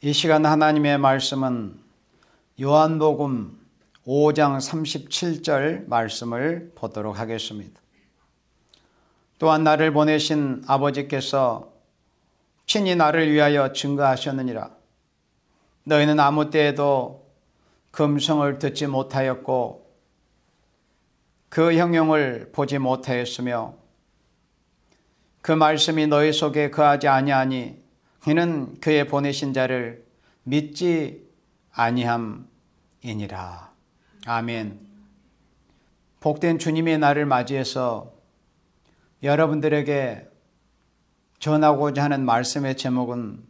이 시간 하나님의 말씀은 요한복음 5장 37절 말씀을 보도록 하겠습니다. 또한 나를 보내신 아버지께서 친히 나를 위하여 증거하셨느니라. 너희는 아무 때에도 그 음성을 듣지 못하였고 그 형용을 보지 못하였으며 그 말씀이 너희 속에 거하지 아니하니 이는 그의 보내신 자를 믿지 아니함이니라. 아멘. 복된 주님의 날을 맞이해서 여러분들에게 전하고자 하는 말씀의 제목은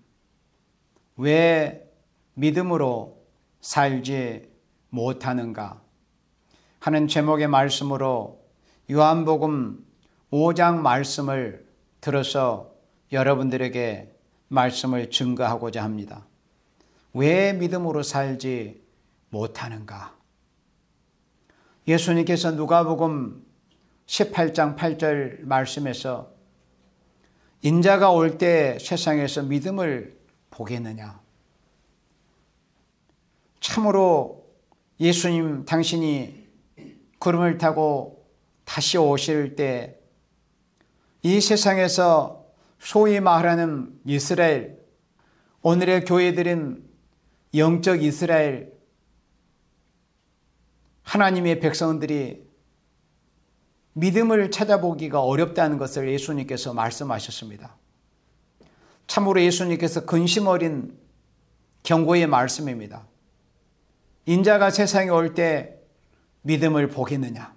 왜 믿음으로 살지 못하는가 하는 제목의 말씀으로 요한복음 5장 말씀을 들어서 여러분들에게 말씀을 증거하고자 합니다. 왜 믿음으로 살지 못하는가? 예수님께서 누가복음 18장 8절 말씀에서 인자가 올 때 세상에서 믿음을 보겠느냐? 참으로 예수님 당신이 구름을 타고 다시 오실 때 이 세상에서 소위 말하는 이스라엘, 오늘의 교회들은 영적 이스라엘, 하나님의 백성들이 믿음을 찾아보기가 어렵다는 것을 예수님께서 말씀하셨습니다. 참으로 예수님께서 근심 어린 경고의 말씀입니다. 인자가 세상에 올 때 믿음을 보겠느냐?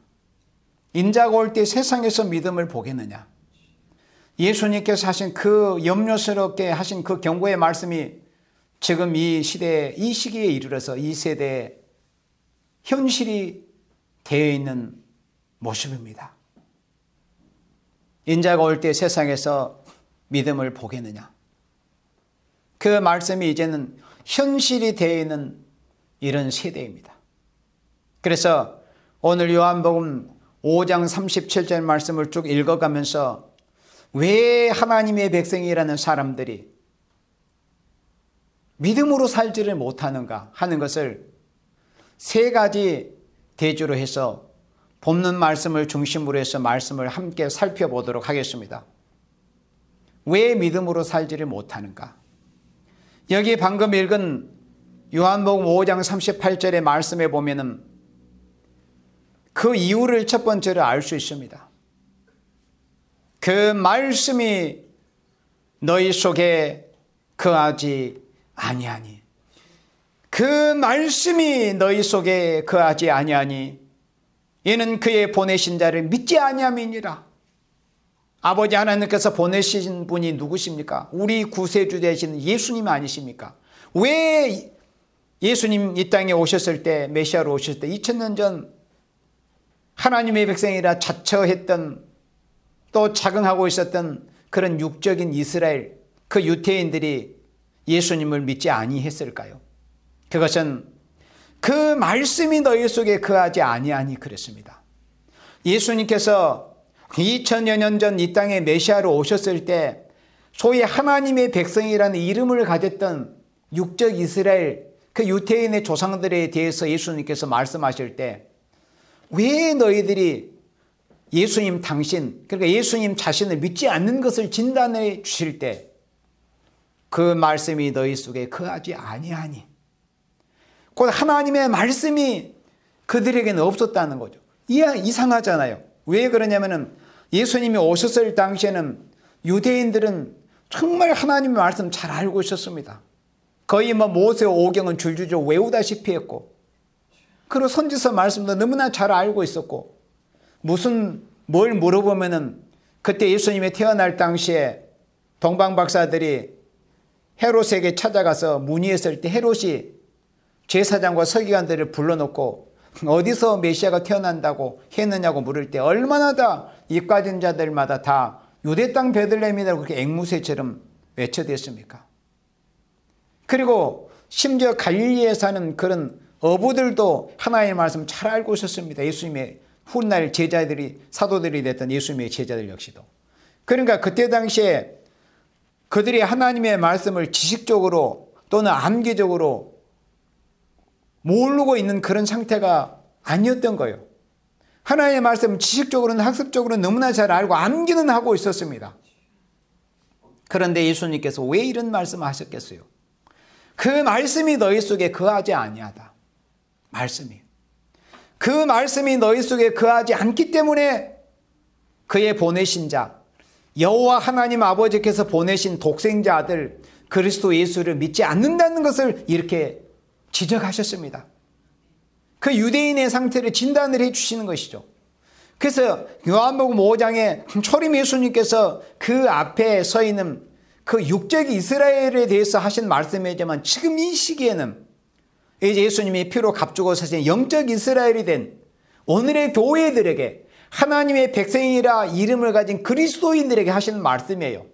인자가 올 때 세상에서 믿음을 보겠느냐? 예수님께서 하신 그 염려스럽게 하신 그 경고의 말씀이 지금 이 시대에, 이 시기에 이르러서 이 세대에 현실이 되어 있는 모습입니다. 인자가 올 때 세상에서 믿음을 보겠느냐? 그 말씀이 이제는 현실이 되어 있는 이런 세대입니다. 그래서 오늘 요한복음 5장 37절 말씀을 쭉 읽어가면서 왜 하나님의 백성이라는 사람들이 믿음으로 살지를 못하는가 하는 것을 세 가지 대주로 해서 본문 말씀을 중심으로 해서 말씀을 함께 살펴보도록 하겠습니다. 왜 믿음으로 살지를 못하는가? 여기 방금 읽은 요한복음 5장 38절의 말씀에 보면은 그 이유를 첫 번째로 알 수 있습니다. 그 말씀이 너희 속에 거하지 아니하니, 그 말씀이 너희 속에 거하지 아니하니 이는 그의 보내신 자를 믿지 아니함이니라. 아버지 하나님께서 보내신 분이 누구십니까? 우리 구세주 되신 예수님 아니십니까? 왜 예수님 이 땅에 오셨을 때, 메시아로 오셨을 때 2000년 전 하나님의 백성이라 자처했던, 또 자긍하고 있었던 그런 육적인 이스라엘, 그 유대인들이 예수님을 믿지 아니했을까요? 그것은 그 말씀이 너희 속에 거하지 아니하니 그랬습니다. 예수님께서 2000여 년 전 이 땅에 메시아로 오셨을 때 소위 하나님의 백성이라는 이름을 가졌던 육적 이스라엘, 그 유대인의 조상들에 대해서 예수님께서 말씀하실 때 왜 너희들이 예수님 당신, 그러니까 예수님 자신을 믿지 않는 것을 진단해 주실 때 그 말씀이 너희 속에 거하지 아니하니, 곧 하나님의 말씀이 그들에게는 없었다는 거죠. 이상하잖아요. 왜 그러냐면은 예수님이 오셨을 당시에는 유대인들은 정말 하나님의 말씀 잘 알고 있었습니다. 거의 모세 오경은 줄줄줄 외우다시피 했고, 그리고 선지서 말씀도 너무나 잘 알고 있었고, 뭘 물어보면은 그때 예수님이 태어날 당시에 동방 박사들이 헤롯에게 찾아가서 문의했을 때 헤롯이 제사장과 서기관들을 불러놓고 어디서 메시아가 태어난다고 했느냐고 물을 때 얼마나 다 이과진 자들마다 다 유대 땅 베들레헴이라고 그렇게 앵무새처럼 외쳐댔습니까? 그리고 심지어 갈릴리에 사는 그런 어부들도 하나님의 말씀 잘 알고 있었습니다. 예수님의 훗날 제자들이, 사도들이 됐던 예수님의 제자들 역시도. 그러니까 그때 당시에 그들이 하나님의 말씀을 지식적으로 또는 암기적으로 모르고 있는 그런 상태가 아니었던 거예요. 하나님의 말씀 지식적으로는 학습적으로는 너무나 잘 알고 암기는 하고 있었습니다. 그런데 예수님께서 왜 이런 말씀을 하셨겠어요? 그 말씀이 너희 속에 거하지 아니하다. 말씀이. 그 말씀이 너희 속에 거하지 않기 때문에 그의 보내신 자, 여호와 하나님 아버지께서 보내신 독생자 아들 그리스도 예수를 믿지 않는다는 것을 이렇게 지적하셨습니다. 그 유대인의 상태를 진단을 해주시는 것이죠. 그래서 요한복음 5장에 초림 예수님께서 그 앞에 서 있는 그 육적 이스라엘에 대해서 하신 말씀이지만 지금 이 시기에는 이제 예수님이 피로 값주고 사신 영적 이스라엘이 된 오늘의 교회들에게 하나님의 백성이라 이름을 가진 그리스도인들에게 하시는 말씀이에요.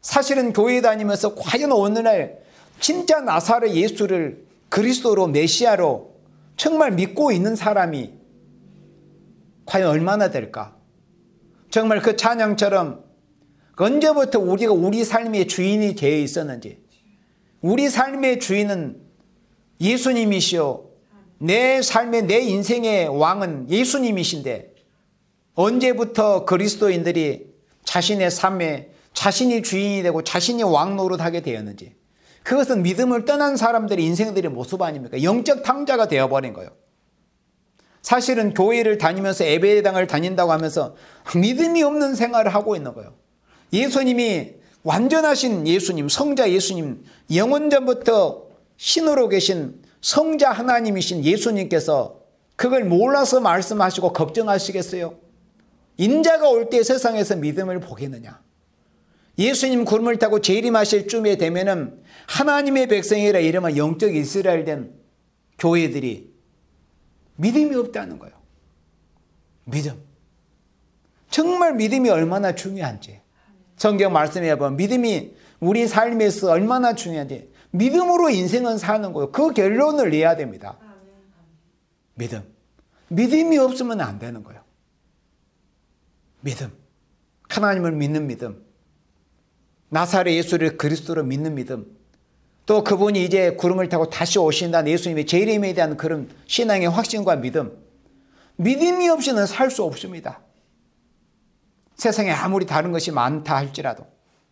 사실은 교회 다니면서 과연 오늘날 진짜 나사렛 예수를 그리스도로 메시아로 정말 믿고 있는 사람이 과연 얼마나 될까? 정말 그 찬양처럼 언제부터 우리가 우리 삶의 주인이 되어 있었는지, 우리 삶의 주인은 예수님이시오. 내 삶의 내 인생의 왕은 예수님이신데 언제부터 그리스도인들이 자신의 삶에 자신이 주인이 되고 자신이 왕 노릇하게 되었는지, 그것은 믿음을 떠난 사람들의 인생들의 모습 아닙니까? 영적 탕자가 되어버린 거예요. 사실은 교회를 다니면서 예배당을 다닌다고 하면서 믿음이 없는 생활을 하고 있는 거예요. 예수님이 완전하신 예수님, 성자 예수님, 영원전부터 신으로 계신 성자 하나님이신 예수님께서 그걸 몰라서 말씀하시고 걱정하시겠어요? 인자가 올 때 세상에서 믿음을 보겠느냐? 예수님 구름을 타고 재림하실 쯤에 되면은 하나님의 백성이라 이름은 영적 이스라엘 된 교회들이 믿음이 없다는 거예요. 믿음. 정말 믿음이 얼마나 중요한지. 성경 말씀해 보면 믿음이 우리 삶에서 얼마나 중요한지. 믿음으로 인생은 사는 거예요. 그 결론을 내야 됩니다. 믿음. 믿음이 없으면 안 되는 거예요. 믿음. 하나님을 믿는 믿음. 나사렛 예수를 그리스도로 믿는 믿음. 또 그분이 이제 구름을 타고 다시 오신다는 예수님의 재림에 대한 그런 신앙의 확신과 믿음. 믿음이 없이는 살 수 없습니다. 세상에 아무리 다른 것이 많다 할지라도.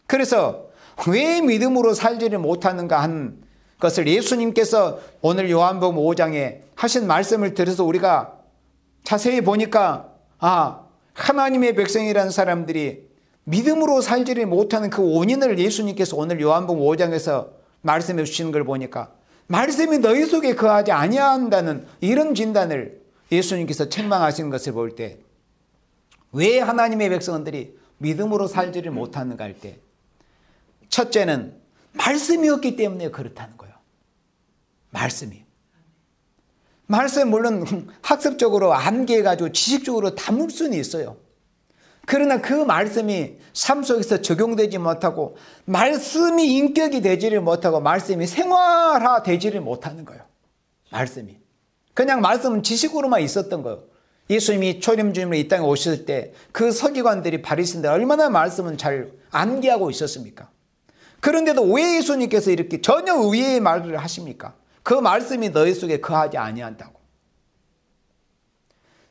그래서 왜 믿음으로 살지를 못하는가 하는 것을 예수님께서 오늘 요한복음 5장에 하신 말씀을 들어서 우리가 자세히 보니까 하나님의 백성이라는 사람들이 믿음으로 살지를 못하는 그 원인을 예수님께서 오늘 요한복음 5장에서 말씀해 주시는 걸 보니까 말씀이 너희 속에 거하지 아니한다는 이런 진단을 예수님께서 책망하시는 것을 볼 때 왜 하나님의 백성들이 믿음으로 살지를 못하는가 할 때 첫째는 말씀이 없기 때문에 그렇다는 거예요. 말씀이. 말씀 물론 학습적으로 암기해가지고 지식적으로 담을 수는 있어요. 그러나 그 말씀이 삶 속에서 적용되지 못하고 말씀이 인격이 되지를 못하고 말씀이 생활화되지를 못하는 거예요. 말씀이. 그냥 말씀은 지식으로만 있었던 거예요. 예수님이 초림주님으로 이 땅에 오실 때 그 서기관들이 바리새인들 얼마나 말씀은 잘 암기하고 있었습니까? 그런데도 왜 예수님께서 이렇게 전혀 의외의 말을 하십니까? 그 말씀이 너희 속에 거하지 아니한다고.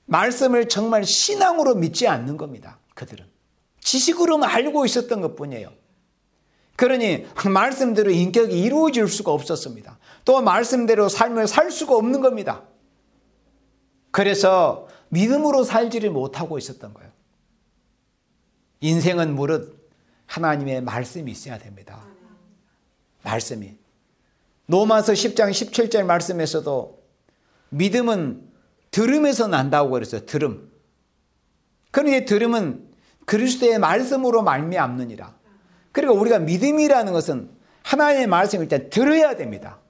말씀을 정말 신앙으로 믿지 않는 겁니다. 그들은. 지식으로만 알고 있었던 것뿐이에요. 그러니 말씀대로 인격이 이루어질 수가 없었습니다. 또 말씀대로 삶을 살 수가 없는 겁니다. 그래서 믿음으로 살지를 못하고 있었던 거예요. 인생은 무릇 하나님의 말씀이 있어야 됩니다. 말씀이. 로마서 10장 17절 말씀에서도 믿음은 들음에서 난다고 그랬어요. 들음. 그런데 들음은 그리스도의 말씀으로 말미암느니라. 그러니까 우리가 믿음이라는 것은 하나님의 말씀을 일단 들어야 됩니다.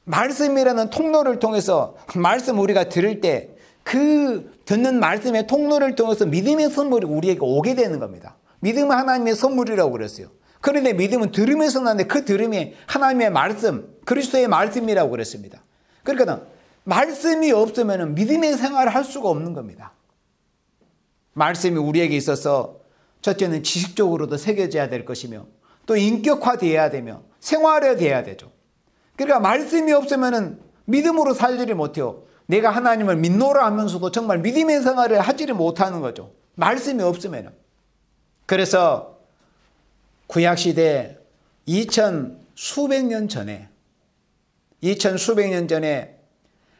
말씀이라는 통로를 통해서 말씀 우리가 들을 때 그 듣는 말씀의 통로를 통해서 믿음의 선물이 우리에게 오게 되는 겁니다. 믿음은 하나님의 선물이라고 그랬어요. 그런데 믿음은 들음에서 나는데 그 들음이 하나님의 말씀, 그리스도의 말씀이라고 그랬습니다. 그러니까 말씀이 없으면 믿음의 생활을 할 수가 없는 겁니다. 말씀이 우리에게 있어서 첫째는 지식적으로도 새겨져야 될 것이며 또 인격화되어야 되며 생활화되어야 되죠. 그러니까 말씀이 없으면 믿음으로 살지를 못해요. 내가 하나님을 믿노라 하면서도 정말 믿음의 생활을 하지를 못하는 거죠. 말씀이 없으면. 그래서 구약시대 2000수백 년 전에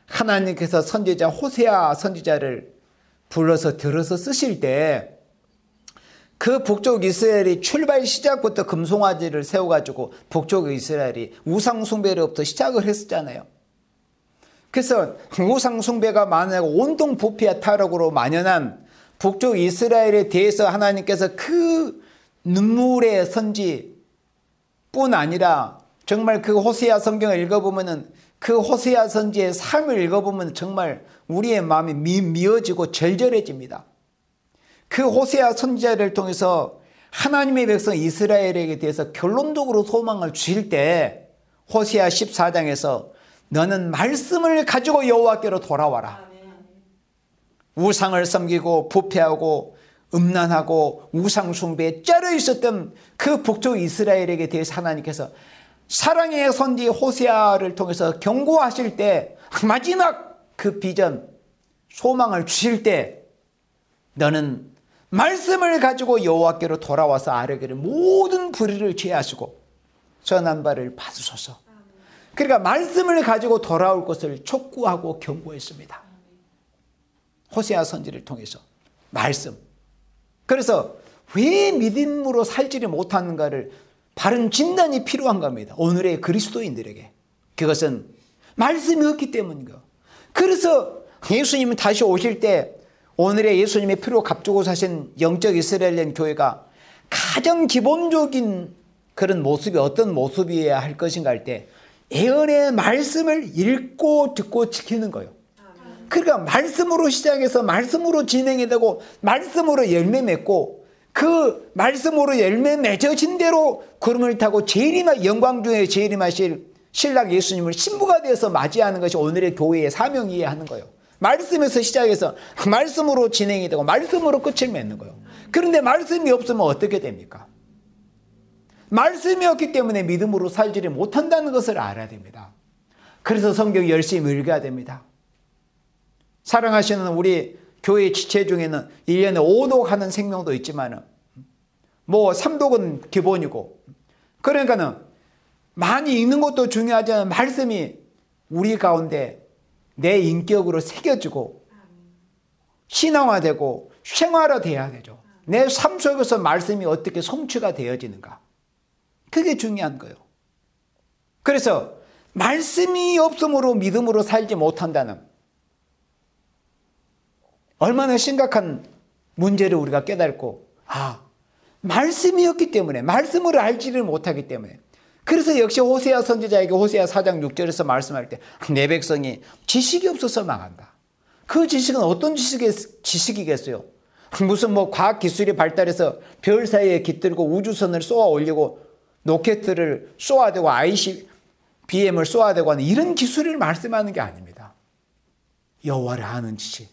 하나님께서 선지자 호세아 선지자를 불러서 들어서 쓰실 때 그 북쪽 이스라엘이 출발 시작부터 금송아지를 세워가지고 북쪽 이스라엘이 우상숭배로부터 시작을 했었잖아요. 그래서 우상숭배가 만연하고 온통 부패와 타락으로 만연한 북쪽 이스라엘에 대해서 하나님께서 그 눈물의 선지뿐 아니라 정말 그 호세아 성경을 읽어보면은 그 호세아 선지의 삶을 읽어보면 정말 우리의 마음이 미어지고 절절해집니다. 그 호세아 선지자를 통해서 하나님의 백성 이스라엘에게 대해서 결론적으로 소망을 주실 때 호세아 14장에서 너는 말씀을 가지고 여호와께로 돌아와라. 우상을 섬기고 부패하고 음란하고 우상숭배에 쩔어 있었던 그 북쪽 이스라엘에게 대해서 하나님께서 사랑의 선지 호세아를 통해서 경고하실 때 마지막 그 비전 소망을 주실 때 너는 말씀을 가지고 여호와께로 돌아와서 아뢰기를 모든 불의를 제하시고 선한 바를 받으소서. 그러니까 말씀을 가지고 돌아올 것을 촉구하고 경고했습니다. 호세아 선지를 통해서 말씀. 그래서 왜 믿음으로 살지를 못하는가를 바른 진단이 필요한 겁니다. 오늘의 그리스도인들에게. 그것은 말씀이 없기 때문이고. 그래서 예수님은 다시 오실 때 오늘의 예수님의 피로 값주고 사신 영적 이스라엘된 교회가 가장 기본적인 그런 모습이 어떤 모습이어야 할 것인가 할 때 예언의 말씀을 읽고 듣고 지키는 거예요. 그러니까 말씀으로 시작해서 말씀으로 진행이 되고 말씀으로 열매 맺고 그 말씀으로 열매 맺어진 대로 구름을 타고 영광 중에 재림하실 신랑 예수님을 신부가 되어서 맞이하는 것이 오늘의 교회의 사명이어야 하는 거예요. 말씀에서 시작해서 말씀으로 진행이 되고 말씀으로 끝을 맺는 거예요. 그런데 말씀이 없으면 어떻게 됩니까? 말씀이 없기 때문에 믿음으로 살지를 못한다는 것을 알아야 됩니다. 그래서 성경 열심히 읽어야 됩니다. 사랑하시는 우리 교회 지체 중에는 1년에 5독 하는 생명도 있지만 뭐 3독은 기본이고 그러니까는 많이 읽는 것도 중요하지만 말씀이 우리 가운데 내 인격으로 새겨지고 신앙화되고 생활화돼야 되죠. 내 삶 속에서 말씀이 어떻게 성취가 되어지는가. 그게 중요한 거예요. 그래서 말씀이 없음으로 믿음으로 살지 못한다는 얼마나 심각한 문제를 우리가 깨닫고 말씀이 없기 때문에 말씀을 알지를 못하기 때문에 그래서 역시 호세아 선지자에게 호세아 4장 6절에서 말씀할 때 내 백성이 지식이 없어서 망한다. 그 지식은 어떤 지식이겠어요? 무슨 뭐 과학기술이 발달해서 별 사이에 깃들고 우주선을 쏘아 올리고 로켓을 쏘아대고 ICBM을 쏘아대고 하는 이런 기술을 말씀하는 게 아닙니다. 여호와를 아는 지식.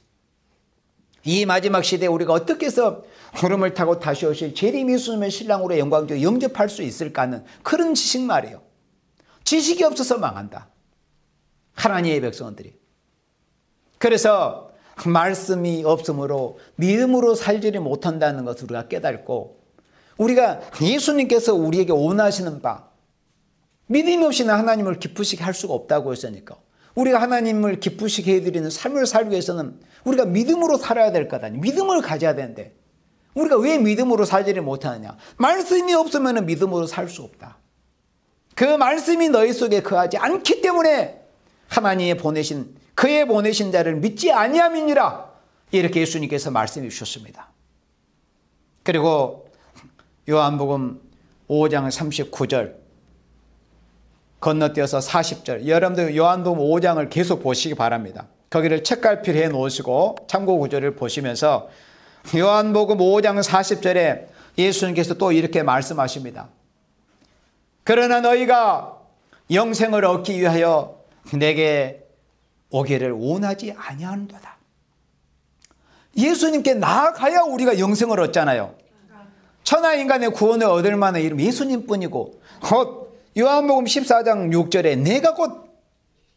이 마지막 시대에 우리가 어떻게 해서 구름을 타고 다시 오실 재림 예수님의 신랑으로 영광되어 영접할 수 있을까 하는 그런 지식 말이에요. 지식이 없어서 망한다. 하나님의 백성들이. 그래서 말씀이 없으므로 믿음으로 살지를 못한다는 것을 우리가 깨닫고 우리가 예수님께서 우리에게 원하시는 바 믿음이 없이는 하나님을 기쁘시게 할 수가 없다고 했으니까 우리가 하나님을 기쁘시게 해드리는 삶을 살기 위해서는 우리가 믿음으로 살아야 될 거다. 믿음을 가져야 되는데 우리가 왜 믿음으로 살지를 못하느냐. 말씀이 없으면 믿음으로 살 수 없다. 그 말씀이 너희 속에 거하지 않기 때문에 하나님이 보내신 그의 보내신 자를 믿지 아니함이니라. 이렇게 예수님께서 말씀해 주셨습니다. 그리고 요한복음 5장 39절 건너뛰어서 40절 여러분들 요한복음 5장을 계속 보시기 바랍니다. 거기를 책갈피를 해 놓으시고 참고 구절을 보시면서 요한복음 5장 40절에 예수님께서 또 이렇게 말씀하십니다. 그러나 너희가 영생을 얻기 위하여 내게 오기를 원하지 아니하는도다. 예수님께 나아가야 우리가 영생을 얻잖아요. 천하 인간의 구원을 얻을 만한 이름 예수님뿐이고, 요한복음 14장 6절에 내가 곧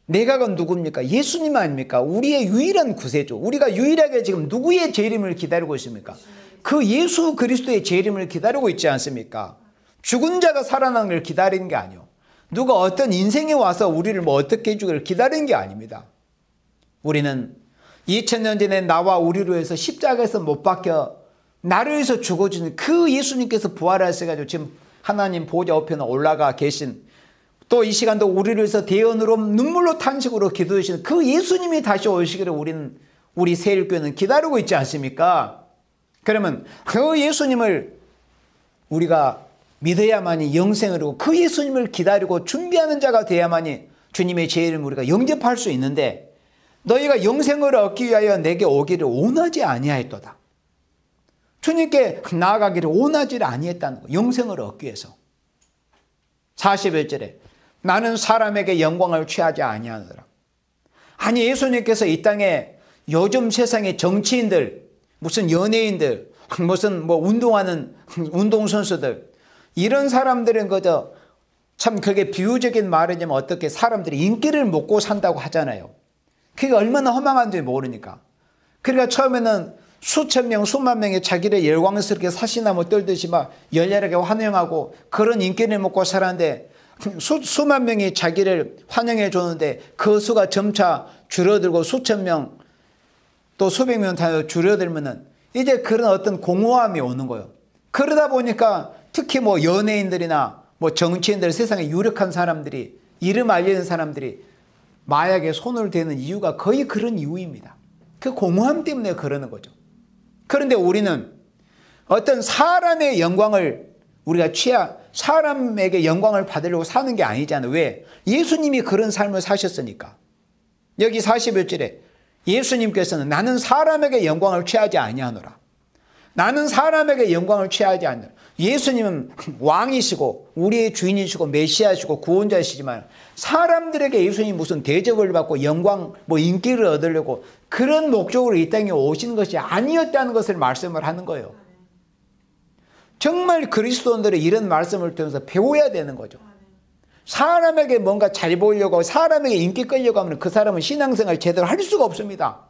누굽니까? 예수님 아닙니까? 우리의 유일한 구세주. 우리가 유일하게 지금 누구의 재림을 기다리고 있습니까? 그 예수 그리스도의 재림을 기다리고 있지 않습니까? 죽은 자가 살아나는 걸 기다리는 게 아니요, 누가 어떤 인생에 와서 우리를 뭐 어떻게 해주기를 기다리는 게 아닙니다. 우리는 2000년 전에 나와 우리로 해서 십자가에서 못 박혀 나를 위해서 죽어주는 그 예수님께서 부활하셔가지고 지금 하나님 보좌 우편에 올라가 계신, 또 이 시간도 우리를 위해서 대언으로 눈물로 탄식으로 기도해 주시는 그 예수님이 다시 오시기를 우리는, 우리 새일교회는 기다리고 있지 않습니까? 그러면 그 예수님을 우리가 믿어야만이 영생으로, 그 예수님을 기다리고 준비하는 자가 돼야만이 주님의 재림을 우리가 영접할 수 있는데, 너희가 영생을 얻기 위하여 내게 오기를 원하지 아니하였도다. 주님께 나아가기를 원하지 아니했다는 거, 영생을 얻기 위해서. 41절에 나는 사람에게 영광을 취하지 아니하노라. 아니, 예수님께서 이 땅에 요즘 세상의 정치인들, 무슨 연예인들, 무슨 뭐 운동하는 운동선수들, 이런 사람들은 그저 참 그게 비유적인 말이지만 어떻게 사람들이 인기를 먹고 산다고 하잖아요. 그게 얼마나 허망한지 모르니까. 그러니까 처음에는 수천 명, 수만 명이 자기를 열광스럽게 사시나무 떨듯이 막 열렬하게 환영하고 그런 인기를 먹고 살았는데, 수만 명이 자기를 환영해 줬는데 그 수가 점차 줄어들고 수천 명 또 수백 명 다 줄어들면은 이제 그런 어떤 공허함이 오는 거예요. 그러다 보니까 특히 뭐 연예인들이나 뭐 정치인들, 세상에 유력한 사람들이, 이름 알리는 사람들이 마약에 손을 대는 이유가 거의 그런 이유입니다. 그 공허함 때문에 그러는 거죠. 그런데 우리는 어떤 사람의 영광을 우리가 사람에게 영광을 받으려고 사는 게 아니잖아요. 왜? 예수님이 그런 삶을 사셨으니까. 여기 41절에 예수님께서는 나는 사람에게 영광을 취하지 아니하노라. 나는 사람에게 영광을 취하지 않노라. 예수님은 왕이시고 우리의 주인이시고 메시아시고 구원자이시지만 사람들에게 예수님이 무슨 대접을 받고 영광, 뭐 인기를 얻으려고 그런 목적으로 이 땅에 오신 것이 아니었다는 것을 말씀을 하는 거예요. 정말 그리스도인들이 이런 말씀을 통해서 배워야 되는 거죠. 사람에게 뭔가 잘 보이려고, 사람에게 인기 끌려고 하면 그 사람은 신앙생활 제대로 할 수가 없습니다.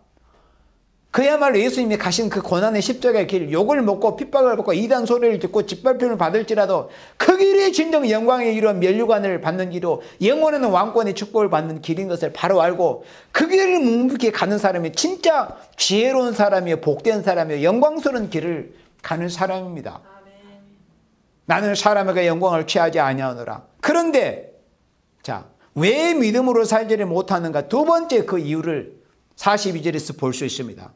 그야말로 예수님이 가신 그 고난의 십자가의 길, 욕을 먹고 핍박을 받고 이단 소리를 듣고 짓밟힘을 받을지라도 그 길이 진정 영광의 길로 면류관을 받는 길로 영원한 왕권의 축복을 받는 길인 것을 바로 알고 그 길을 묵묵히 가는 사람이 진짜 지혜로운 사람이요, 복된 사람이요, 영광스러운 길을 가는 사람입니다. 나는 사람에게 영광을 취하지 아니하노라. 그런데 자, 왜 믿음으로 살지를 못하는가? 두 번째 그 이유를 42절에서 볼 수 있습니다.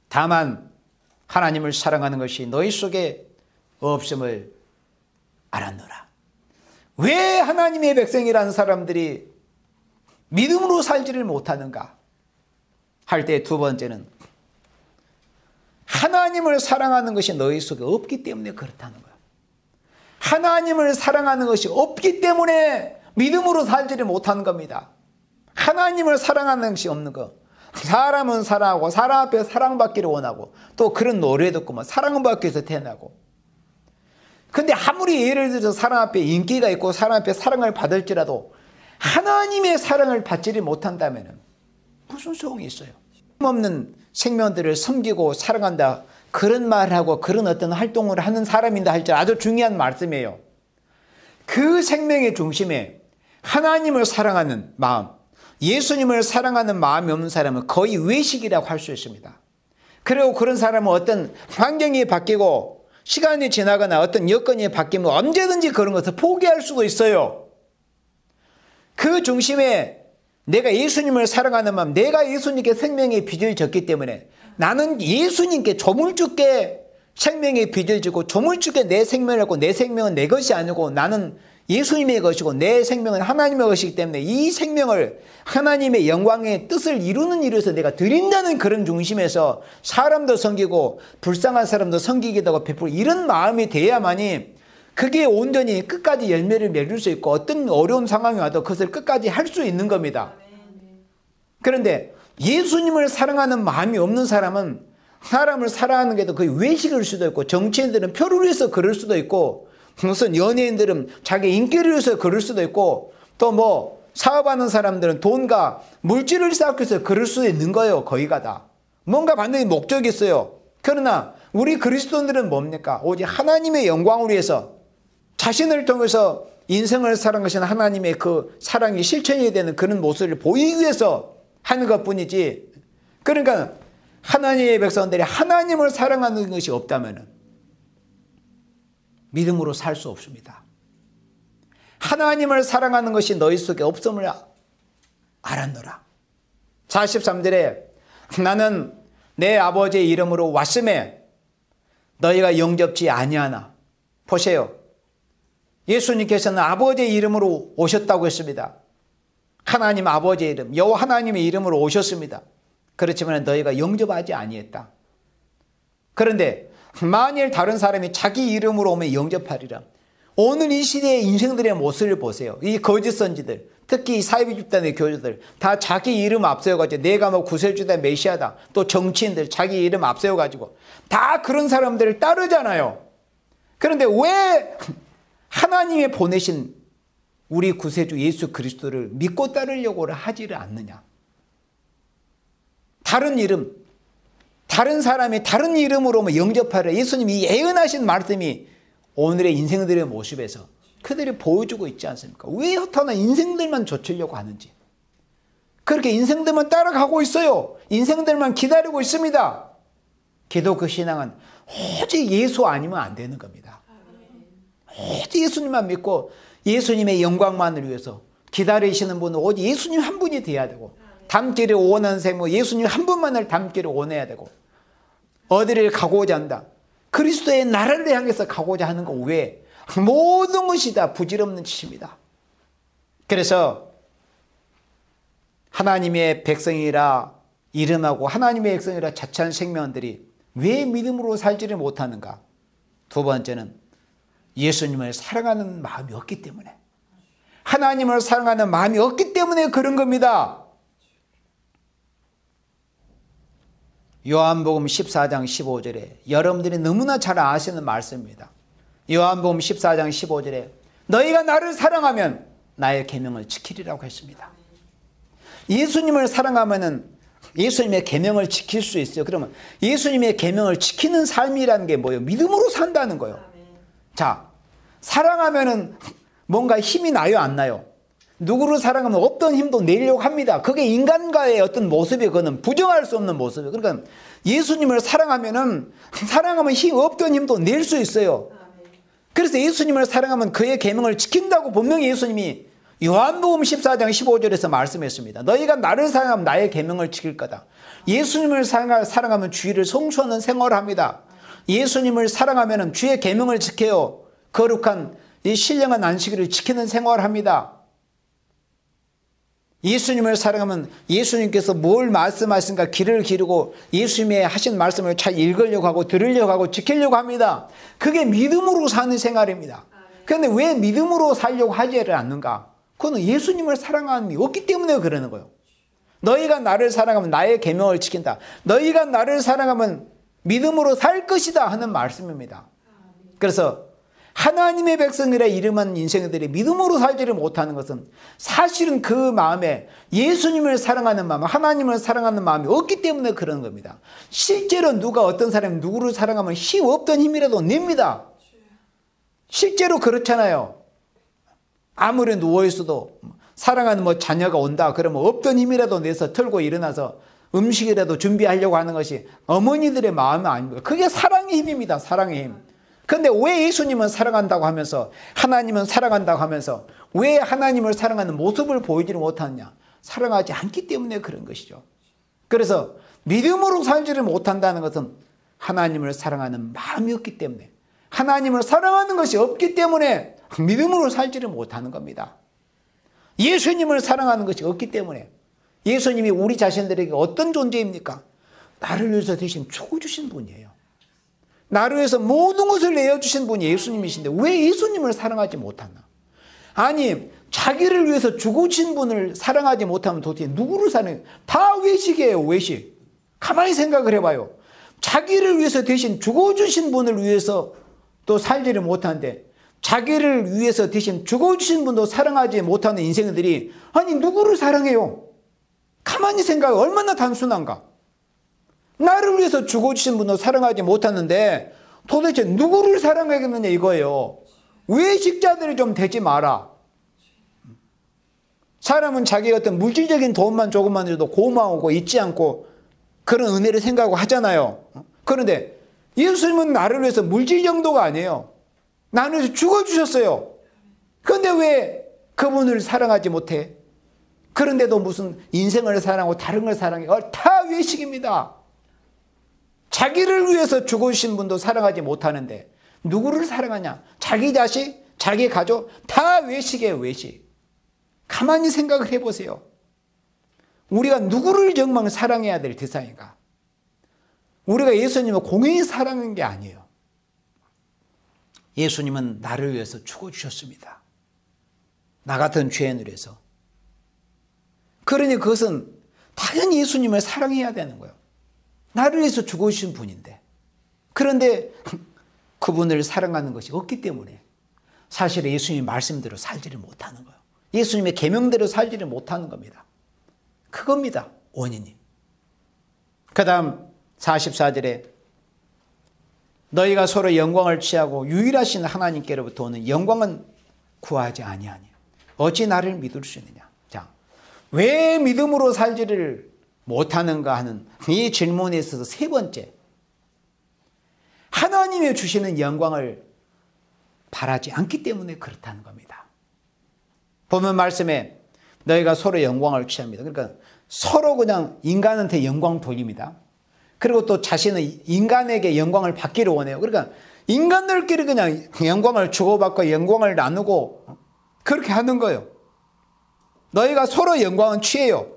다만 하나님을 사랑하는 것이 너희 속에 없음을 알았노라. 왜 하나님의 백성이라는 사람들이 믿음으로 살지를 못하는가 할 때 두 번째는 하나님을 사랑하는 것이 너희 속에 없기 때문에 그렇다는 거야. 하나님을 사랑하는 것이 없기 때문에 믿음으로 살지를 못하는 겁니다. 하나님을 사랑하는 것이 없는 거. 사람은 사랑하고 사람 앞에 사랑받기를 원하고 또 그런 노래 듣고 뭐 사랑받기 위해서 태어나고. 근데 아무리 예를 들어서 사람 앞에 인기가 있고 사람 앞에 사랑을 받을지라도 하나님의 사랑을 받지를 못한다면 무슨 소용이 있어요? 없는 생명들을 섬기고 사랑한다, 그런 말하고 그런 어떤 활동을 하는 사람인다 할지 아주 중요한 말씀이에요. 그 생명의 중심에 하나님을 사랑하는 마음, 예수님을 사랑하는 마음이 없는 사람은 거의 외식이라고 할 수 있습니다. 그리고 그런 사람은 어떤 환경이 바뀌고 시간이 지나거나 어떤 여건이 바뀌면 언제든지 그런 것을 포기할 수도 있어요. 그 중심에 내가 예수님을 사랑하는 마음, 내가 예수님께 생명의 빚을 졌기 때문에 나는 예수님께 조물주께 생명의 빚을 지고 조물주께 내 생명을 갖고 내 생명은 내 것이 아니고 나는 예수님의 것이고 내 생명은 하나님의 것이기 때문에 이 생명을 하나님의 영광의 뜻을 이루는 일에서 내가 드린다는 그런 중심에서 사람도 섬기고 불쌍한 사람도 섬기기도 하고 베풀고 이런 마음이 돼야만이 그게 온전히 끝까지 열매를 맺을 수 있고 어떤 어려운 상황이 와도 그것을 끝까지 할 수 있는 겁니다. 그런데 예수님을 사랑하는 마음이 없는 사람은 사람을 사랑하는 게 그게 외식일 수도 있고, 정치인들은 표를 위해서 그럴 수도 있고, 무슨 연예인들은 자기 인기를 위해서 그럴 수도 있고, 또 뭐 사업하는 사람들은 돈과 물질을 쌓기 위해서 그럴 수도 있는 거예요. 거의가 다 뭔가 반드시 목적이 있어요. 그러나 우리 그리스도인들은 뭡니까? 오직 하나님의 영광을 위해서 자신을 통해서 인생을 사랑하시는 하나님의 그 사랑이 실천이 되는 그런 모습을 보이기 위해서 하는 것뿐이지, 그러니까 하나님의 백성들이 하나님을 사랑하는 것이 없다면 믿음으로 살 수 없습니다. 하나님을 사랑하는 것이 너희 속에 없음을 알았노라. 43절에 나는 내 아버지의 이름으로 왔음에 너희가 영접지 아니하나. 보세요. 예수님께서는 아버지의 이름으로 오셨다고 했습니다. 하나님 아버지의 이름, 여호와 하나님의 이름으로 오셨습니다. 그렇지만 너희가 영접하지 아니했다. 그런데 만일 다른 사람이 자기 이름으로 오면 영접하리라. 오늘 이 시대의 인생들의 모습을 보세요. 이 거짓 선지들, 특히 이 사이비 집단의 교주들 다 자기 이름 앞세워가지고 내가 뭐 구세주다 메시아다, 또 정치인들 자기 이름 앞세워가지고 다 그런 사람들을 따르잖아요. 그런데 왜 하나님이 보내신 우리 구세주 예수 그리스도를 믿고 따르려고 하지를 않느냐. 다른 이름, 다른 사람이 다른 이름으로 뭐 영접하려 예수님이 예언하신 말씀이 오늘의 인생들의 모습에서 그들이 보여주고 있지 않습니까? 왜 허타나 인생들만 좇으려고 하는지. 그렇게 인생들만 따라가고 있어요. 인생들만 기다리고 있습니다. 기도 그 신앙은 오직 예수 아니면 안 되는 겁니다. 오직 예수님만 믿고 예수님의 영광만을 위해서 기다리시는 분은 오직 예수님 한 분이 돼야 되고, 닮기를 원하는 생모 예수님 한 분만을 닮기를 원해야 되고, 어디를 가고자 한다. 그리스도의 나라를 향해서 가고자 하는 것 외에 모든 것이 다 부질없는 짓입니다. 그래서 하나님의 백성이라 이름하고 하나님의 백성이라 자처한 생명들이 왜 믿음으로 살지를 못하는가? 두 번째는 예수님을 사랑하는 마음이 없기 때문에, 하나님을 사랑하는 마음이 없기 때문에 그런 겁니다. 요한복음 14장 15절에 여러분들이 너무나 잘 아시는 말씀입니다. 요한복음 14장 15절에 너희가 나를 사랑하면 나의 계명을 지키리라고 했습니다. 예수님을 사랑하면은 예수님의 계명을 지킬 수 있어요. 그러면 예수님의 계명을 지키는 삶이라는 게 뭐예요? 믿음으로 산다는 거예요. 자, 사랑하면은 뭔가 힘이 나요, 안 나요? 누구를 사랑하면 어떤 힘도 내려고 합니다. 그게 인간과의 어떤 모습이, 그거는 부정할 수 없는 모습이에요. 그러니까 예수님을 사랑하면 힘 없던 힘도 낼 수 있어요. 그래서 예수님을 사랑하면 그의 계명을 지킨다고 분명히 예수님이 요한복음 14장 15절에서 말씀했습니다. 너희가 나를 사랑하면 나의 계명을 지킬 거다. 예수님을 사랑하면 주의를 성취하는 생활을 합니다. 예수님을 사랑하면 주의 계명을 지켜요. 거룩한 이 신령한 안식일을 지키는 생활을 합니다. 예수님을 사랑하면 예수님께서 뭘 말씀하신가 귀를 기르고 예수님의 하신 말씀을 잘 읽으려고 하고 들으려고 하고 지키려고 합니다. 그게 믿음으로 사는 생활입니다. 그런데 왜 믿음으로 살려고 하지를 않는가? 그건 예수님을 사랑하는 게 없기 때문에 그러는 거예요. 너희가 나를 사랑하면 나의 계명을 지킨다. 너희가 나를 사랑하면 믿음으로 살 것이다 하는 말씀입니다. 그래서 하나님의 백성이라 이름한 인생들이 믿음으로 살지를 못하는 것은 사실은 그 마음에 예수님을 사랑하는 마음, 하나님을 사랑하는 마음이 없기 때문에 그런 겁니다. 실제로 누가 어떤 사람이 누구를 사랑하면 힘 없던 힘이라도 냅니다. 실제로 그렇잖아요. 아무리 누워있어도 사랑하는 뭐 자녀가 온다 그러면 없던 힘이라도 내서 털고 일어나서 음식이라도 준비하려고 하는 것이 어머니들의 마음이 아닙니다. 그게 사랑의 힘입니다. 사랑의 힘. 그런데 왜 예수님은 사랑한다고 하면서 하나님은 사랑한다고 하면서 왜 하나님을 사랑하는 모습을 보이지를 못하느냐? 사랑하지 않기 때문에 그런 것이죠. 그래서 믿음으로 살지를 못한다는 것은 하나님을 사랑하는 마음이 없기 때문에, 하나님을 사랑하는 것이 없기 때문에 믿음으로 살지를 못하는 겁니다. 예수님을 사랑하는 것이 없기 때문에. 예수님이 우리 자신들에게 어떤 존재입니까? 나를 위해서 대신 죽어주신 분이에요. 나를 위해서 모든 것을 내어주신 분이 예수님이신데 왜 예수님을 사랑하지 못하나? 아니, 자기를 위해서 죽으신 분을 사랑하지 못하면 도대체 누구를 사랑해요? 다 외식이에요, 외식. 가만히 생각을 해봐요. 자기를 위해서 대신 죽어주신 분을 위해서 또 살지를 못하는데, 자기를 위해서 대신 죽어주신 분도 사랑하지 못하는 인생들이, 아니 누구를 사랑해요? 가만히 생각해. 얼마나 단순한가. 나를 위해서 죽어주신 분도 사랑하지 못하는데 도대체 누구를 사랑하겠느냐 이거예요. 외식자들이 좀 되지 마라. 사람은 자기 어떤 물질적인 도움만 조금만 줘도 고마워하고 잊지 않고 그런 은혜를 생각하고 하잖아요. 그런데 예수님은 나를 위해서 물질 정도가 아니에요. 나를 위해서 죽어주셨어요. 그런데 왜 그분을 사랑하지 못해? 그런데도 무슨 인생을 사랑하고 다른 걸 사랑해? 다 외식입니다. 자기를 위해서 죽으신 분도 사랑하지 못하는데 누구를 사랑하냐? 자기 자식, 자기 가족, 다 외식이에요. 외식. 가만히 생각을 해보세요. 우리가 누구를 정말 사랑해야 될 대상인가? 우리가 예수님을 공연히 사랑한 게 아니에요. 예수님은 나를 위해서 죽어주셨습니다. 나 같은 죄인을 위해서. 그러니 그것은 당연히 예수님을 사랑해야 되는 거예요. 나를 위해서 죽어주신 분인데. 그런데 그분을 사랑하는 것이 없기 때문에 사실 예수님의 말씀대로 살지를 못하는 거예요. 예수님의 계명대로 살지를 못하는 겁니다. 그겁니다. 원인이. 그 다음 44절에 너희가 서로 영광을 취하고 유일하신 하나님께로부터 오는 영광은 구하지 아니하니 어찌 나를 믿을 수 있느냐. 자, 왜 믿음으로 살지를 못하는가 하는 이 질문에 있어서 세 번째, 하나님이 주시는 영광을 바라지 않기 때문에 그렇다는 겁니다. 보면 말씀에 너희가 서로 영광을 취합니다. 그러니까 서로 그냥 인간한테 영광 돌립니다. 그리고 또 자신은 인간에게 영광을 받기를 원해요. 그러니까 인간들끼리 그냥 영광을 주고받고 영광을 나누고 그렇게 하는 거예요. 너희가 서로 영광은 취해요.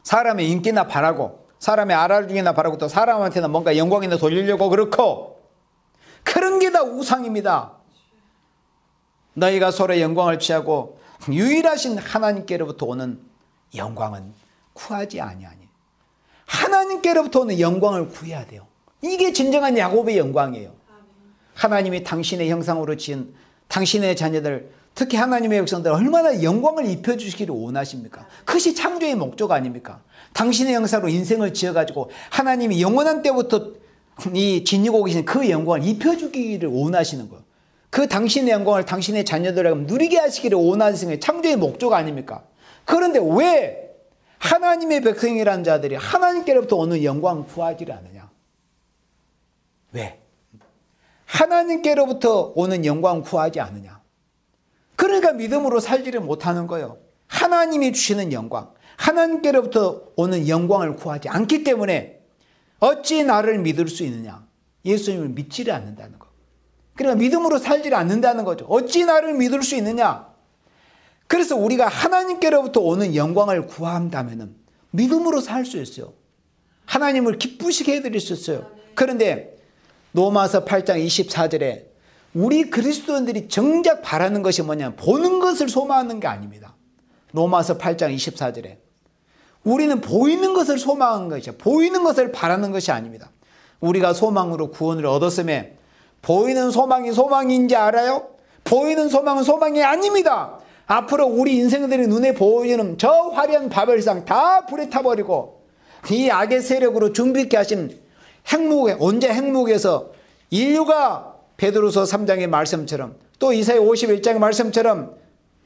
사람의 인기나 바라고, 사람의 알아주기나 바라고, 또 사람한테는 뭔가 영광이나 돌리려고 그렇고, 그런 게 다 우상입니다. 너희가 서로 영광을 취하고 유일하신 하나님께로부터 오는 영광은 구하지 아니하니. 하나님께로부터 오는 영광을 구해야 돼요. 이게 진정한 야곱의 영광이에요. 하나님이 당신의 형상으로 지은 당신의 자녀들, 특히 하나님의 백성들 얼마나 영광을 입혀주시기를 원하십니까? 그것이 창조의 목적 아닙니까? 당신의 형상으로 인생을 지어가지고 하나님이 영원한 때부터 이 지니고 계신 그 영광을 입혀주기를 원하시는 거예요. 그 당신의 영광을 당신의 자녀들에게 누리게 하시기를 원하시는 게 창조의 목적 아닙니까? 그런데 왜 하나님의 백성이라는 자들이 하나님께로부터 오는 영광을 구하지를 않느냐? 왜? 하나님께로부터 오는 영광을 구하지 않느냐? 그러니까 믿음으로 살지를 못하는 거예요. 하나님이 주시는 영광, 하나님께로부터 오는 영광을 구하지 않기 때문에 어찌 나를 믿을 수 있느냐? 예수님을 믿지를 않는다는 거. 그러니까 믿음으로 살지를 않는다는 거죠. 어찌 나를 믿을 수 있느냐? 그래서 우리가 하나님께로부터 오는 영광을 구한다면 믿음으로 살 수 있어요. 하나님을 기쁘시게 해드릴 수 있어요. 그런데 로마서 8장 24절에 우리 그리스도인들이 정작 바라는 것이 뭐냐면 보는 것을 소망하는 게 아닙니다. 로마서 8장 24절에 우리는 보이는 것을 소망하는 것이죠. 보이는 것을 바라는 것이 아닙니다. 우리가 소망으로 구원을 얻었음에 보이는 소망이 소망인지 알아요? 보이는 소망은 소망이 아닙니다. 앞으로 우리 인생들이 눈에 보이는 저 화려한 바벨상 다 불에 타버리고 이 악의 세력으로 준비케 하신 핵무게, 언제 핵무게에서 인류가 베드로서 3장의 말씀처럼 또 이사야 51장의 말씀처럼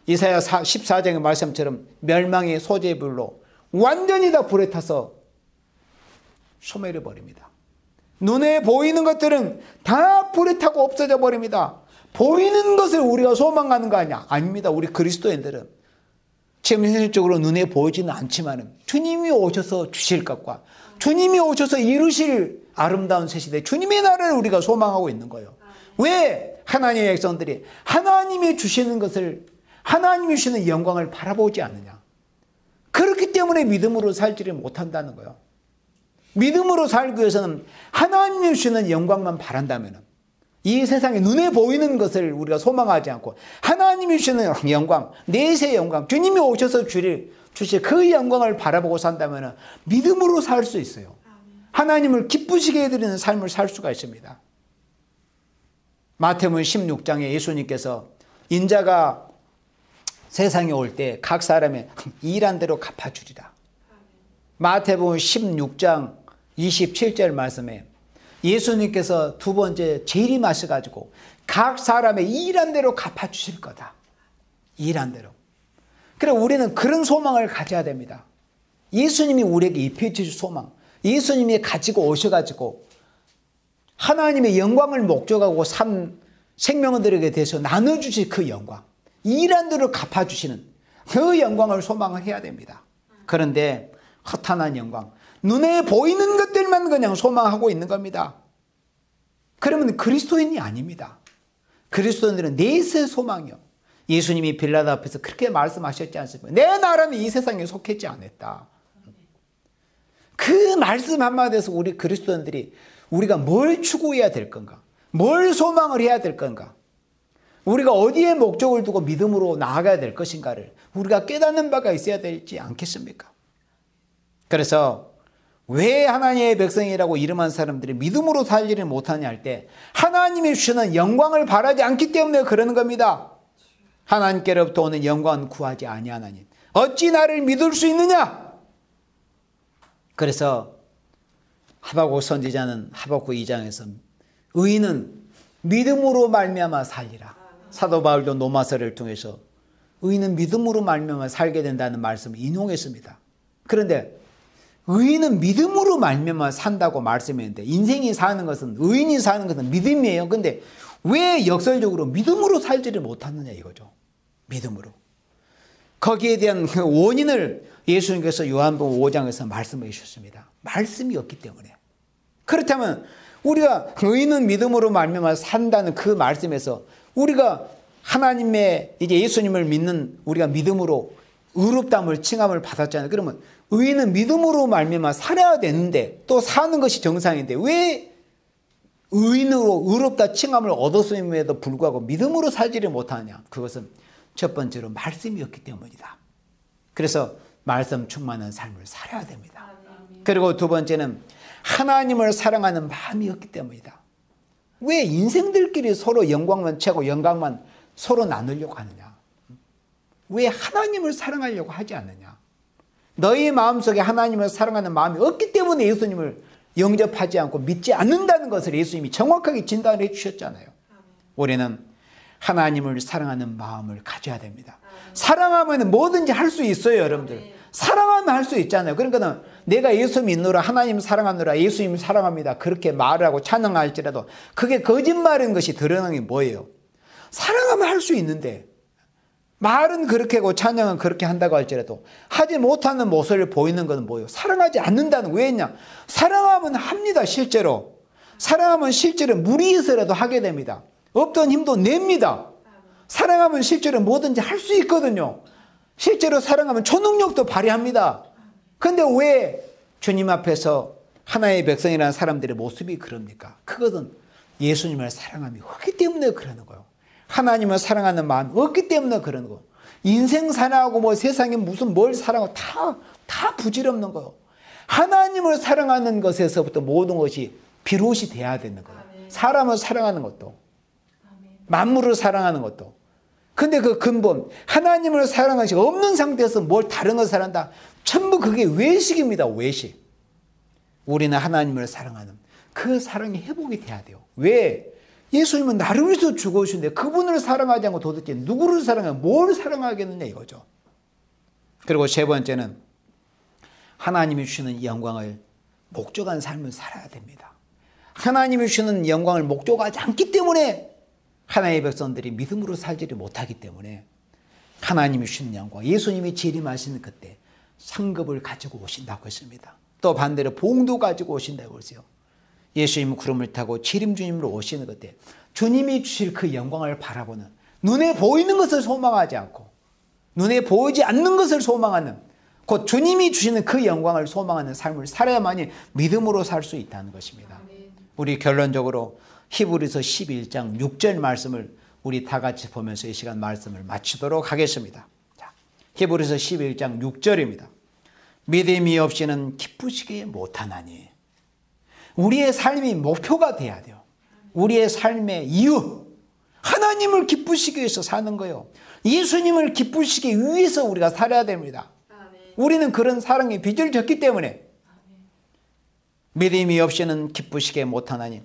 이사야 14장의 말씀처럼 멸망의 소재불로 완전히 다 불에 타서 소멸해 버립니다. 눈에 보이는 것들은 다 불에 타고 없어져 버립니다. 보이는 것을 우리가 소망하는 거 아니야? 아닙니다. 우리 그리스도인들은 지금 현실적으로 눈에 보이지는 않지만 주님이 오셔서 주실 것과 주님이 오셔서 이루실 아름다운 새 시대, 주님의 나라를 우리가 소망하고 있는 거예요. 왜 하나님의 백성들이 하나님이 주시는 것을, 하나님이 주시는 영광을 바라보지 않느냐? 그렇기 때문에 믿음으로 살지를 못한다는 거예요. 믿음으로 살기 위해서는 하나님이 주시는 영광만 바란다면 이 세상에 눈에 보이는 것을 우리가 소망하지 않고 하나님이 주시는 영광, 내세의 영광, 주님이 오셔서 주실 그 영광을 바라보고 산다면 믿음으로 살 수 있어요. 하나님을 기쁘시게 해드리는 삶을 살 수가 있습니다. 마태복음 16장에 예수님께서 인자가 세상에 올 때 각 사람의 일한 대로 갚아주리라. 마태복음 16장 27절 말씀에 예수님께서 두 번째 재림하셔가지고 각 사람의 일한 대로 갚아주실 거다. 일한 대로. 그래 우리는 그런 소망을 가져야 됩니다. 예수님이 우리에게 입혀주실 소망, 예수님이 가지고 오셔가지고 하나님의 영광을 목적하고 산 생명들에게 대해서 나눠주실 그 영광, 일한 대로 갚아주시는 그 영광을 소망을 해야 됩니다. 그런데 허탄한 영광, 눈에 보이는 것들만 그냥 소망하고 있는 겁니다. 그러면 그리스도인이 아닙니다. 그리스도인들은 내세 소망이요. 예수님이 빌라도 앞에서 그렇게 말씀하셨지 않습니까? 내 나라는 이 세상에 속했지 않았다. 그 말씀 한마디에서 우리 그리스도인들이 우리가 뭘 추구해야 될 건가? 뭘 소망을 해야 될 건가? 우리가 어디에 목적을 두고 믿음으로 나아가야 될 것인가를 우리가 깨닫는 바가 있어야 되지 않겠습니까? 그래서 왜 하나님의 백성이라고 이름한 사람들이 믿음으로 살지를 못하냐 할 때 하나님이 주시는 영광을 바라지 않기 때문에 그러는 겁니다. 하나님께로부터 오는 영광은 구하지 아니하나니 어찌 나를 믿을 수 있느냐? 그래서 하박국 선지자는 하박국 2장에서 의인은 믿음으로 말미암아 살리라. 사도 바울도 로마서를 통해서 의인은 믿음으로 말미암아 살게 된다는 말씀을 인용했습니다. 그런데 의인은 믿음으로 말미암아 산다고 말씀했는데 인생이 사는 것은 의인이 사는 것은 믿음이에요. 그런데 왜 역설적으로 믿음으로 살지를 못하느냐 이거죠. 믿음으로. 거기에 대한 그 원인을 예수님께서 요한복음 5장에서 말씀해 주셨습니다. 말씀이 없기 때문에. 그렇다면 우리가 의인은 믿음으로 말미암아 산다는 그 말씀에서 우리가 하나님의 이제 예수님을 믿는 우리가 믿음으로 의롭다함을 칭함을 받았잖아요. 그러면 의인은 믿음으로 말미암아 살아야 되는데 또 사는 것이 정상인데 왜 의인으로 의롭다 칭함을 얻었음에도 불구하고 믿음으로 살지를 못하냐? 그것은 첫 번째로 말씀이 없기 때문이다. 그래서 말씀 충만한 삶을 살아야 됩니다. 그리고 두 번째는 하나님을 사랑하는 마음이 없기 때문이다. 왜 인생들끼리 서로 영광만 채고 영광만 서로 나누려고 하느냐? 왜 하나님을 사랑하려고 하지 않느냐? 너희 마음속에 하나님을 사랑하는 마음이 없기 때문에 예수님을 영접하지 않고 믿지 않는다는 것을 예수님이 정확하게 진단해 주셨잖아요. 우리는 하나님을 사랑하는 마음을 가져야 됩니다. 사랑하면 뭐든지 할 수 있어요, 여러분들. 사랑하면 할 수 있잖아요. 그러니까 내가 예수 믿노라, 하나님 사랑하노라, 예수님 사랑합니다. 그렇게 말하고 찬양할지라도 그게 거짓말인 것이 드러나는 게 뭐예요? 사랑하면 할 수 있는데 말은 그렇게 하고 찬양은 그렇게 한다고 할지라도 하지 못하는 모습을 보이는 것은 뭐예요? 사랑하지 않는다는 왜냐? 사랑하면 합니다. 실제로. 사랑하면 실제로 무리해서라도 하게 됩니다. 없던 힘도 냅니다. 사랑하면 실제로 뭐든지 할 수 있거든요. 실제로 사랑하면 초능력도 발휘합니다. 그런데 왜 주님 앞에서 하나의 백성이라는 사람들의 모습이 그럽니까? 그것은 예수님을 사랑함이 없기 때문에 그러는 거예요. 하나님을 사랑하는 마음이 없기 때문에 그러는 거예요. 인생 사랑하고 뭐 세상에 무슨 뭘 사랑하고 다 부질없는 거예요. 하나님을 사랑하는 것에서부터 모든 것이 비롯이 돼야 되는 거예요. 사람을 사랑하는 것도 만물을 사랑하는 것도. 근데 그 근본 하나님을 사랑하는 것이 없는 상태에서 뭘 다른 것을 사랑한다. 전부 그게 외식입니다. 외식. 우리는 하나님을 사랑하는 그 사랑이 회복이 돼야 돼요. 왜? 예수님은 나를 위해서 죽어주신데 그분을 사랑하지 않고 도대체 누구를 사랑해 뭘 사랑하겠느냐 이거죠. 그리고 세 번째는 하나님이 주시는 영광을 목적한 삶을 살아야 됩니다. 하나님이 주시는 영광을 목적하지 않기 때문에 하나님의 백성들이 믿음으로 살지를 못하기 때문에 하나님이 주시는 영광, 예수님이 재림하시는 그때 상급을 가지고 오신다고 했습니다. 또 반대로 봉도 가지고 오신다고 했어요. 예수님은 구름을 타고 재림 주님으로 오시는 그때 주님이 주실 그 영광을 바라보는 눈에 보이는 것을 소망하지 않고 눈에 보이지 않는 것을 소망하는 곧 주님이 주시는 그 영광을 소망하는 삶을 살아야만이 믿음으로 살 수 있다는 것입니다. 우리 결론적으로 히브리서 11장 6절 말씀을 우리 다 같이 보면서 이 시간 말씀을 마치도록 하겠습니다. 자, 히브리서 11장 6절입니다. 믿음이 없이는 기쁘시게 못하나니 우리의 삶이 목표가 돼야 돼요. 우리의 삶의 이유, 하나님을 기쁘시기 위해서 사는 거예요. 예수님을 기쁘시기 위해서 우리가 살아야 됩니다. 우리는 그런 사랑의 빚을 졌기 때문에 믿음이 없이는 기쁘시게 못하나니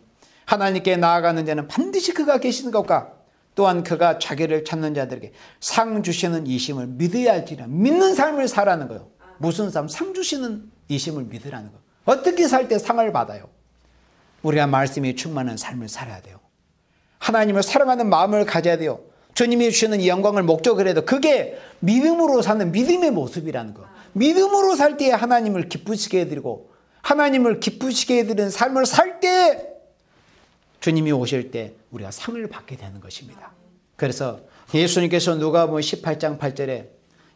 하나님께 나아가는 자는 반드시 그가 계시는 것과 또한 그가 자기를 찾는 자들에게 상 주시는 이심을 믿어야 할지라. 믿는 삶을 살아는 거예요. 무슨 삶? 상 주시는 이심을 믿으라는 거예요. 어떻게 살 때 상을 받아요? 우리가 말씀이 충만한 삶을 살아야 돼요. 하나님을 사랑하는 마음을 가져야 돼요. 주님이 주시는 이 영광을 목적으로 해도 그게 믿음으로 사는 믿음의 모습이라는 거. 믿음으로 살 때 하나님을 기쁘시게 해드리고 하나님을 기쁘시게 해드리는 삶을 살 때 주님이 오실 때 우리가 상을 받게 되는 것입니다. 그래서 예수님께서 누가복음 18장 8절에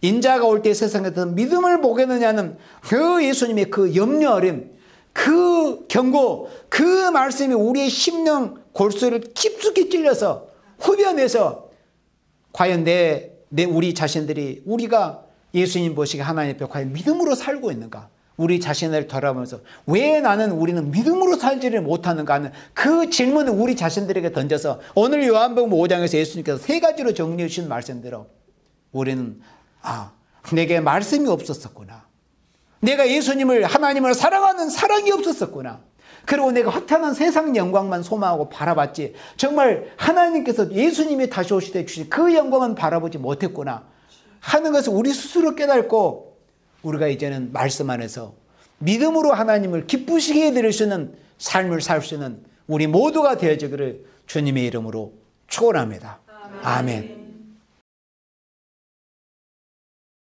인자가 올 때 세상에서 믿음을 보겠느냐는 그 예수님의 그 염려 어림, 그 경고, 그 말씀이 우리의 심령 골수를 깊숙이 찔려서 후벼내서 과연 우리 자신들이 우리가 예수님 보시기에 하나님 앞에 과연 믿음으로 살고 있는가? 우리 자신을 돌아보면서 왜 우리는 믿음으로 살지를 못하는가 하는 그 질문을 우리 자신들에게 던져서 오늘 요한복음 5장에서 예수님께서 3가지로 정리해 주신 말씀대로 우리는 내게 말씀이 없었었구나. 내가 예수님을 하나님을 사랑하는 사랑이 없었었구나. 그리고 내가 허탄한 세상 영광만 소망하고 바라봤지 정말 하나님께서 예수님이 다시 오실 때 주신 그 영광은 바라보지 못했구나 하는 것을 우리 스스로 깨닫고 우리가 이제는 말씀 안에서 믿음으로 하나님을 기쁘시게 해드릴 수 있는 삶을 살 수 있는 우리 모두가 되어지기를 주님의 이름으로 축원합니다. 아멘.